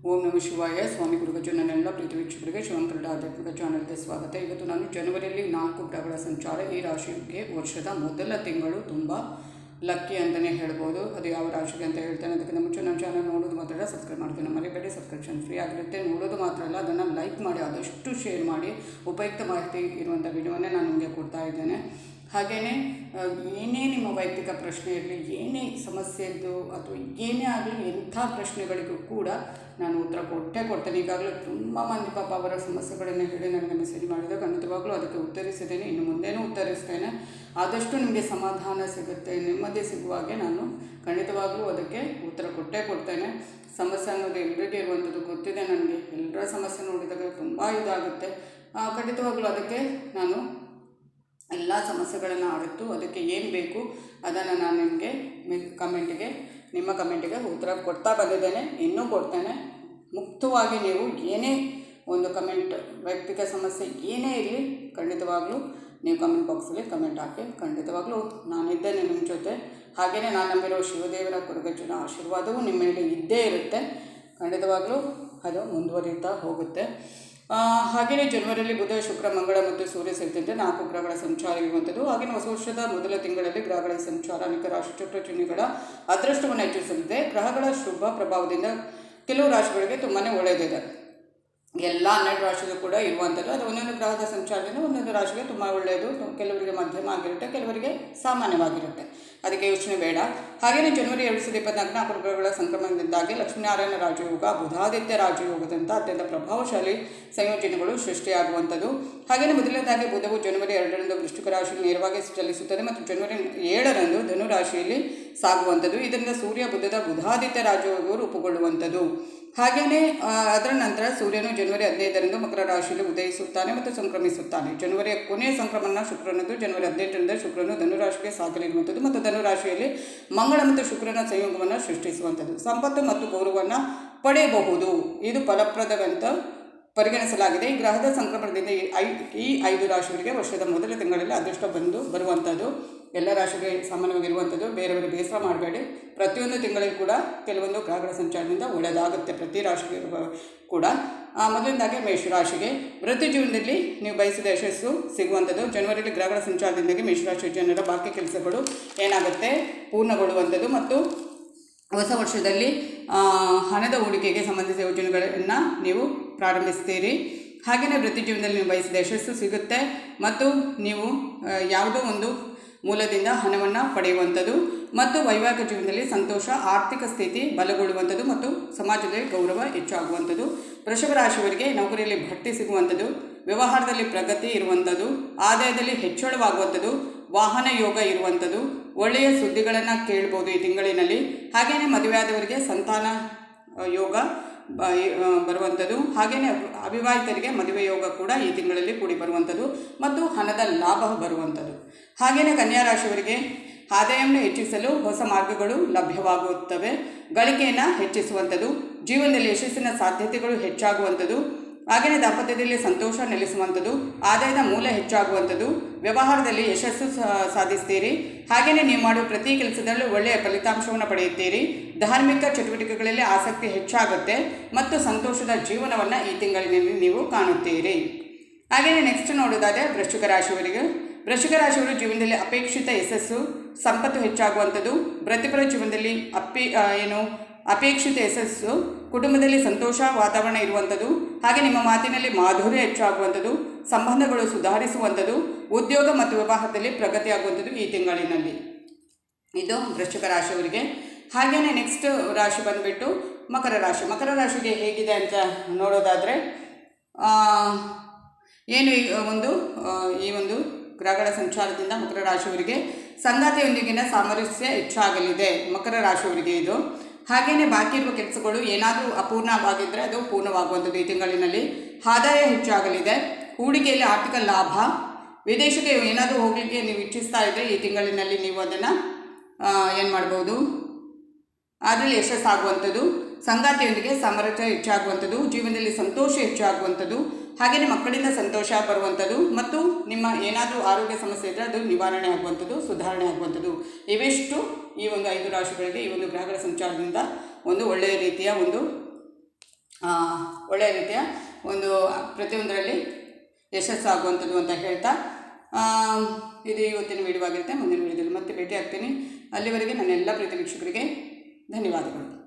ಓಂ ನಮಃ ಶಿವಾಯ. ಸ್ವಾಮಿ ಗುರುಗಜು ನನ್ನೆಲ್ಲ ಪ್ರೀತಿ ವೀಕ್ಷಕರಿಗೆ ಶಿವಂಕರಡ ಆಧ್ಯಾತ್ಮಿಕ ಚಾನಲ್ಗೆ ಸ್ವಾಗತ. ಇವತ್ತು ನಾನು ಜನವರಿಯಲ್ಲಿ 4 ಗ್ರಹಗಳ ಸಂಚಾರ ಈ ರಾಶಿಗೆ ವರ್ಷದ ಮೊದಲ ತಿಂಗಳು ತುಂಬ ಲಕ್ಕಿ ಅಂತಲೇ ಹೇಳ್ಬೋದು. ಅದು ಯಾವ ರಾಶಿಗೆ ಅಂತ ಹೇಳ್ತೇನೆ. ಅದಕ್ಕಿಂತ ಮುಂಚೆ ನನ್ನ ಚಾನಲ್ ನೋಡೋದು ಮಾತ್ರ ಸಬ್ಸ್ಕ್ರೈಬ್ ಮಾಡ್ತೀನಿ, ಮರಿಬೇಡಿ. ಸಬ್ಸ್ಕ್ರಿಪ್ಷನ್ ಫ್ರೀ ಆಗಿರುತ್ತೆ. ನೋಡೋದು ಮಾತ್ರ ಅಲ್ಲ, ಅದನ್ನು ಲೈಕ್ ಮಾಡಿ, ಆದಷ್ಟು ಶೇರ್ ಮಾಡಿ. ಉಪಯುಕ್ತ ಮಾಹಿತಿ ಇರುವಂಥ ವಿಡಿಯೋವನ್ನೇ ನಾನು ನಿಮಗೆ ಕೊಡ್ತಾ ಇದ್ದೇನೆ. ಹಾಗೆಯೇ ಏನೇ ನಿಮ್ಮ ವೈಯಕ್ತಿಕ ಪ್ರಶ್ನೆ ಇರಲಿ, ಏನೇ ಸಮಸ್ಯೆದ್ದು ಅಥವಾ ಏನೇ ಆಗಲಿ, ಎಂಥ ಪ್ರಶ್ನೆಗಳಿಗೂ ಕೂಡ ನಾನು ಉತ್ತರ ಕೊಡ್ತೇನೆ. ಈಗಾಗಲೇ ತುಂಬ ಮಂದಿ ಪಾಪ ಅವರ ಸಮಸ್ಯೆಗಳನ್ನು ಹೇಳಿ ನನಗೆ ಮೆಸೇಜ್ ಮಾಡಿದೆ. ಖಂಡಿತವಾಗ್ಲೂ ಅದಕ್ಕೆ ಉತ್ತರಿಸಿದ್ದೇನೆ, ಇನ್ನು ಮುಂದೇನೂ ಉತ್ತರಿಸ್ತೇನೆ. ಆದಷ್ಟು ನಿಮಗೆ ಸಮಾಧಾನ ಸಿಗುತ್ತೆ, ನೆಮ್ಮದಿ ಸಿಗುವಾಗೆ ನಾನು ಖಂಡಿತವಾಗ್ಲೂ ಅದಕ್ಕೆ ಉತ್ತರ ಕೊಡ್ತೇನೆ. ಸಮಸ್ಯೆ ಅನ್ನೋದು ಎಲ್ಲರಿಗೆ ಇರುವಂಥದ್ದು ಗೊತ್ತಿದೆ ನನಗೆ. ಎಲ್ಲರ ಸಮಸ್ಯೆ ನೋಡಿದಾಗ ತುಂಬ ಇದಾಗುತ್ತೆ. ಖಂಡಿತವಾಗ್ಲೂ ಅದಕ್ಕೆ ನಾನು ಎಲ್ಲ ಸಮಸ್ಯೆಗಳನ್ನು ಅರಿತು ಅದಕ್ಕೆ ಏನು ಬೇಕು ಅದನ್ನು ನಾನು ನಿಮಗೆ ನಿಮ್ಮ ಕಮೆಂಟಿಗೆ ಉತ್ತರ ಕೊಡ್ತಾ ಬಂದಿದ್ದೇನೆ, ಇನ್ನೂ ಕೊಡ್ತೇನೆ. ಮುಕ್ತವಾಗಿ ನೀವು ಏನೇ ಒಂದು ಕಮೆಂಟ್, ವೈಯಕ್ತಿಕ ಸಮಸ್ಯೆ ಏನೇ ಇರಲಿ, ಖಂಡಿತವಾಗ್ಲೂ ನೀವು ಕಮೆಂಟ್ ಬಾಕ್ಸಲ್ಲಿ ಕಮೆಂಟ್ ಹಾಕಿ. ಖಂಡಿತವಾಗ್ಲೂ ನಾನಿದ್ದೇನೆ ನಿಮ್ಮ ಜೊತೆ. ಹಾಗೆಯೇ ನಾನು ನಂಬಿರೋ ಶಿವದೇವರ ಕುರುಗಜ್ಜನ ಆಶೀರ್ವಾದವೂ ನಿಮ್ಮ ಮೇಲೆ ಇದ್ದೇ ಇರುತ್ತೆ. ಖಂಡಿತವಾಗ್ಲೂ ಅದು ಮುಂದುವರಿತಾ ಹೋಗುತ್ತೆ. ಹಾಗೆಯೇ ಜನವರಿಯಲ್ಲಿ ಬುಧ, ಶುಕ್ರ, ಮಂಗಳ ಮತ್ತು ಸೂರ್ಯ ಸೇರಿದಂತೆ 4 ಗ್ರಹಗಳ ಸಂಚಾರ ಇರುವಂಥದ್ದು. ಹಾಗೆಯೇ ಹೊಸ ವರ್ಷದ ಮೊದಲ ತಿಂಗಳಲ್ಲಿ ಗ್ರಹಗಳ ಸಂಚಾರ ಅನೇಕ ರಾಶಿ ಚಕ್ರ ಚಿಹ್ನೆಗಳ ಅದೃಷ್ಟವನ್ನು ಹೆಚ್ಚಿಸಲಿದೆ. ಗ್ರಹಗಳ ಶುಭ ಪ್ರಭಾವದಿಂದ ಕೆಲವು ರಾಶಿಗಳಿಗೆ ತುಂಬಾ ಒಳ್ಳೆಯದಿದೆ. ಎಲ್ಲ 12 ರಾಶಿಗೂ ಕೂಡ ಇರುವಂಥದ್ದು. ಅದು ಒಂದೊಂದು ಗ್ರಹದ ಸಂಚಾರದಿಂದ ಒಂದೊಂದು ರಾಶಿಗೆ ತುಂಬ ಒಳ್ಳೆಯದು. ಕೆಲವರಿಗೆ ಮಧ್ಯಮ ಆಗಿರುತ್ತೆ, ಕೆಲವರಿಗೆ ಸಾಮಾನ್ಯವಾಗಿರುತ್ತೆ. ಅದಕ್ಕೆ ಯೋಚನೆ ಬೇಡ. ಹಾಗೆಯೇ ಜನವರಿ 2024 4 ಗ್ರಹಗಳ ಸಂಕ್ರಮಣದಿಂದಾಗಿ ಲಕ್ಷ್ಮೀನಾರಾಯಣ ರಾಜಯೋಗ, ಬುಧಾದಿತ್ಯ ರಾಜಯೋಗದಂಥ ಅತ್ಯಂತ ಪ್ರಭಾವಶಾಲಿ ಸಂಯೋಜನೆಗಳು ಸೃಷ್ಟಿಯಾಗುವಂಥದ್ದು. ಹಾಗೆಯೇ ಮೊದಲನೇದಾಗಿ ಬುಧವು ಜನವರಿ 2ರಂದು ವೃಶ್ಚಿಕ ರಾಶಿಯಲ್ಲಿ ನೇರವಾಗಿ ಚಲಿಸುತ್ತದೆ ಮತ್ತು ಜನವರಿ 7ರಂದು ಧನು ರಾಶಿಯಲ್ಲಿ ಸಾಗುವಂಥದ್ದು. ಇದರಿಂದ ಸೂರ್ಯ ಬುಧಾದಿತ್ಯ ರಾಜಯೋಗವು ರೂಪುಗೊಳ್ಳುವಂಥದ್ದು. ಹಾಗೆಯೇ ಅದರ ನಂತರ ಸೂರ್ಯನು ಜನವರಿ 15ರಂದು ಮಕರ ರಾಶಿಯಲ್ಲಿ ಉದಯಿಸುತ್ತಾನೆ ಮತ್ತು ಸಂಕ್ರಮಿಸುತ್ತಾನೆ. ಜನವರಿಯ ಕೊನೆಯ ಸಂಕ್ರಮಣ ಶುಕ್ರನದ್ದು. ಜನವರಿ 18ರಿಂದ ಶುಕ್ರನು ಧನುರಾಶಿಗೆ ಸಾಗಲಿರುವಂಥದ್ದು ಮತ್ತು ಧನುರಾಶಿಯಲ್ಲಿ ಮಂಗಳ ಮತ್ತು ಶುಕ್ರನ ಸಂಯೋಗವನ್ನು ಸೃಷ್ಟಿಸುವಂಥದ್ದು. ಸಂಪತ್ತು ಮತ್ತು ಗೌರವವನ್ನು ಪಡೆಯಬಹುದು. ಇದು ಫಲಪ್ರದವಂತ ಪರಿಗಣಿಸಲಾಗಿದೆ. ಈ ಗ್ರಹದ ಸಂಕ್ರಮಣದಿಂದ ಈ 5 ರಾಶಿಗಳಿಗೆ ವರ್ಷದ ಮೊದಲ ತಿಂಗಳಲ್ಲಿ ಅದೃಷ್ಟ ಬರುವಂಥದ್ದು. ಎಲ್ಲ ರಾಶಿಗೆ ಸಾಮಾನ್ಯವಾಗಿರುವಂಥದ್ದು. ಬೇರೆಯವರಿಗೆ ಬೇಸರ ಮಾಡಬೇಡಿ. ಪ್ರತಿಯೊಂದು ತಿಂಗಳಿಗೂ ಕೂಡ ಕೆಲವೊಂದು ಗ್ರಹಗಳ ಸಂಚಾರದಿಂದ ಒಳ್ಳೆಯದಾಗುತ್ತೆ ಪ್ರತಿ ರಾಶಿಗೆ ಕೂಡ. ಮೊದಲನೇದಾಗಿ ಮೇಷರಾಶಿಗೆ ವೃತ್ತಿ ಜೀವನದಲ್ಲಿ ನೀವು ಬಯಸಿದ ಯಶಸ್ಸು ಸಿಗುವಂಥದ್ದು. ಜನವರಿಯಲ್ಲಿ ಗ್ರಹಗಳ ಸಂಚಾರದಿಂದಾಗಿ ಮೇಷರಾಶಿ ಜನರ ಬಾಕಿ ಕೆಲಸಗಳು ಏನಾಗುತ್ತೆ, ಪೂರ್ಣಗೊಳ್ಳುವಂಥದ್ದು ಮತ್ತು ಹೊಸ ವರ್ಷದಲ್ಲಿ ಹಣದ ಹೂಡಿಕೆಗೆ ಸಂಬಂಧಿಸಿದ ಯೋಜನೆಗಳನ್ನು ನೀವು ಪ್ರಾರಂಭಿಸ್ತೀರಿ. ಹಾಗೆಯೇ ವೃತ್ತಿ ಜೀವನದಲ್ಲಿ ನೀವು ಬಯಸಿದ ಯಶಸ್ಸು ಸಿಗುತ್ತೆ ಮತ್ತು ನೀವು ಯಾವುದೋ ಒಂದು ಮೂಲದಿಂದ ಹಣವನ್ನು ಪಡೆಯುವಂಥದ್ದು ಮತ್ತು ವೈವಾಹಿಕ ಜೀವನದಲ್ಲಿ ಸಂತೋಷ, ಆರ್ಥಿಕ ಸ್ಥಿತಿ ಬಲಗೊಳ್ಳುವಂಥದ್ದು ಮತ್ತು ಸಮಾಜದಲ್ಲಿ ಗೌರವ ಹೆಚ್ಚಾಗುವಂಥದ್ದು. ವೃಷಭ ರಾಶಿಯವರಿಗೆ ನೌಕರಿಯಲ್ಲಿ ಬಡ್ತಿ ಸಿಗುವಂಥದ್ದು, ವ್ಯವಹಾರದಲ್ಲಿ ಪ್ರಗತಿ ಇರುವಂಥದ್ದು, ಆದಾಯದಲ್ಲಿ ಹೆಚ್ಚಳವಾಗುವಂಥದ್ದು, ವಾಹನ ಯೋಗ ಇರುವಂಥದ್ದು, ಒಳ್ಳೆಯ ಸುದ್ದಿಗಳನ್ನು ಕೇಳ್ಬೋದು ಈ ತಿಂಗಳಿನಲ್ಲಿ. ಹಾಗೆಯೇ ಮದುವೆಯಾದವರಿಗೆ ಸಂತಾನ ಯೋಗ ಬರುವಂಥದ್ದು. ಹಾಗೆಯೇ ಅವಿವಾಹಿತರಿಗೆ ಮದುವೆ ಯೋಗ ಕೂಡ ಈ ತಿಂಗಳಲ್ಲಿ ಕೂಡಿ ಬರುವಂಥದ್ದು ಮತ್ತು ಹಣದ ಲಾಭ ಬರುವಂಥದ್ದು. ಹಾಗೆಯೇ ಕನ್ಯಾ ರಾಶಿಯವರಿಗೆ ಆದಾಯವನ್ನು ಹೆಚ್ಚಿಸಲು ಹೊಸ ಮಾರ್ಗಗಳು ಲಭ್ಯವಾಗುತ್ತವೆ. ಗಳಿಕೆಯನ್ನು ಹೆಚ್ಚಿಸುವಂಥದ್ದು, ಜೀವನದಲ್ಲಿ ಯಶಸ್ಸಿನ ಸಾಧ್ಯತೆಗಳು ಹೆಚ್ಚಾಗುವಂಥದ್ದು. ಹಾಗೆಯೇ ದಾಂಪತ್ಯದಲ್ಲಿ ಸಂತೋಷ ನೆಲೆಸುವಂಥದ್ದು, ಆದಾಯದ ಮೂಲ ಹೆಚ್ಚಾಗುವಂಥದ್ದು, ವ್ಯವಹಾರದಲ್ಲಿ ಯಶಸ್ಸು ಸಾಧಿಸ್ತೀರಿ. ಹಾಗೆಯೇ ನೀವು ಮಾಡುವ ಪ್ರತಿ ಕೆಲಸದಲ್ಲೂ ಒಳ್ಳೆಯ ಫಲಿತಾಂಶವನ್ನು ಪಡೆಯುತ್ತೀರಿ. ಧಾರ್ಮಿಕ ಚಟುವಟಿಕೆಗಳಲ್ಲಿ ಆಸಕ್ತಿ ಹೆಚ್ಚಾಗುತ್ತೆ ಮತ್ತು ಸಂತೋಷದ ಜೀವನವನ್ನು ಈ ತಿಂಗಳಿನಲ್ಲಿ ನೀವು ಕಾಣುತ್ತೀರಿ. ಹಾಗೆಯೇ ನೆಕ್ಸ್ಟ್ ನೋಡೋದಾದರೆ ವೃಶ್ಚಿಕ ರಾಶಿಯವರು ಜೀವನದಲ್ಲಿ ಅಪೇಕ್ಷಿತ ಯಶಸ್ಸು, ಸಂಪತ್ತು ಹೆಚ್ಚಾಗುವಂಥದ್ದು, ವೃತ್ತಿಪರ ಜೀವನದಲ್ಲಿ ಅಪೇಕ್ಷಿತ ಯಶಸ್ಸು, ಕುಟುಂಬದಲ್ಲಿ ಸಂತೋಷ ವಾತಾವರಣ ಇರುವಂಥದ್ದು. ಹಾಗೆ ನಿಮ್ಮ ಮಾತಿನಲ್ಲಿ ಮಾಧುರ್ಯ ಹೆಚ್ಚಾಗುವಂಥದ್ದು, ಸಂಬಂಧಗಳು ಸುಧಾರಿಸುವಂಥದ್ದು, ಉದ್ಯೋಗ ಮತ್ತು ವ್ಯವಹಾರದಲ್ಲಿ ಪ್ರಗತಿಯಾಗುವಂಥದ್ದು ಈ ತಿಂಗಳಿನಲ್ಲಿ. ಇದು ವೃಶ್ಚಿಕ ರಾಶಿಯವರಿಗೆ. ಹಾಗೆಯೇ ನೆಕ್ಸ್ಟ್ ರಾಶಿ ಬಂದುಬಿಟ್ಟು ಮಕರ ರಾಶಿಗೆ ಹೇಗಿದೆ ಅಂತ ನೋಡೋದಾದರೆ ಈ ಒಂದು ಗ್ರಹಗಳ ಸಂಚಾರದಿಂದ ಮಕರ ರಾಶಿಯವರಿಗೆ ಸಂಗಾತಿಯೊಂದಿಗಿನ ಸಾಮರಸ್ಯ ಹೆಚ್ಚಾಗಲಿದೆ. ಮಕರ ರಾಶಿಯವರಿಗೆ ಇದು. ಹಾಗೆಯೇ ಬಾಕಿ ಇರುವ ಕೆಲಸಗಳು ಏನಾದರೂ ಅಪೂರ್ಣವಾಗಿದ್ದರೆ ಅದು ಪೂರ್ಣವಾಗುವಂಥದ್ದು ಈ ತಿಂಗಳಿನಲ್ಲಿ. ಆದಾಯ ಹೆಚ್ಚಾಗಲಿದೆ. ಹೂಡಿಕೆಯಲ್ಲಿ ಆರ್ಥಿಕ ಲಾಭ. ವಿದೇಶಕ್ಕೆ ಏನಾದರೂ ಹೋಗಲಿಕ್ಕೆ ನೀವು ಇಚ್ಛಿಸ್ತಾ ಇದ್ದರೆ ಈ ತಿಂಗಳಿನಲ್ಲಿ ನೀವು ಅದನ್ನು ಏನು ಮಾಡ್ಬೋದು, ಅದರಲ್ಲಿ ಯಶಸ್ಸಾಗುವಂಥದ್ದು. ಸಂಗಾತಿಯೊಂದಿಗೆ ಸಾಮರಸ್ಯ ಹೆಚ್ಚಾಗುವಂಥದ್ದು, ಜೀವನದಲ್ಲಿ ಸಂತೋಷ ಹೆಚ್ಚಾಗುವಂಥದ್ದು, ಹಾಗೆಯೇ ಮಕ್ಕಳಿಂದ ಸಂತೋಷ ಬರುವಂಥದ್ದು ಮತ್ತು ನಿಮ್ಮ ಏನಾದರೂ ಆರೋಗ್ಯ ಸಮಸ್ಯೆ ಇದ್ದರೆ ಅದು ನಿವಾರಣೆ ಆಗುವಂಥದ್ದು, ಸುಧಾರಣೆ ಆಗುವಂಥದ್ದು. ಇವೆಷ್ಟು ಈ ಒಂದು 5 ರಾಶಿಗಳಿಗೆ ಈ ಒಂದು ಗ್ರಹಗಳ ಸಂಚಾರದಿಂದ ಒಂದು ಒಳ್ಳೆಯ ರೀತಿಯ ಒಂದು ಒಳ್ಳೆಯ ರೀತಿಯ ಒಂದು ಪ್ರತಿಯೊಂದರಲ್ಲಿ ಯಶಸ್ಸಾಗುವಂಥದ್ದು ಅಂತ ಹೇಳ್ತಾ ಇದು ಇವತ್ತಿನ ವಿಡಿಯೋ ಆಗಿರುತ್ತೆ. ಮುಂದಿನ ವಿಡಿಯೋದಲ್ಲಿ ಮತ್ತೆ ಭೇಟಿ ಆಗ್ತೀನಿ. ಅಲ್ಲಿವರೆಗೆ ನನ್ನ ಎಲ್ಲ ಪ್ರೀತಿ ವೀಕ್ಷಕರಿಗೆ ಧನ್ಯವಾದಗಳು.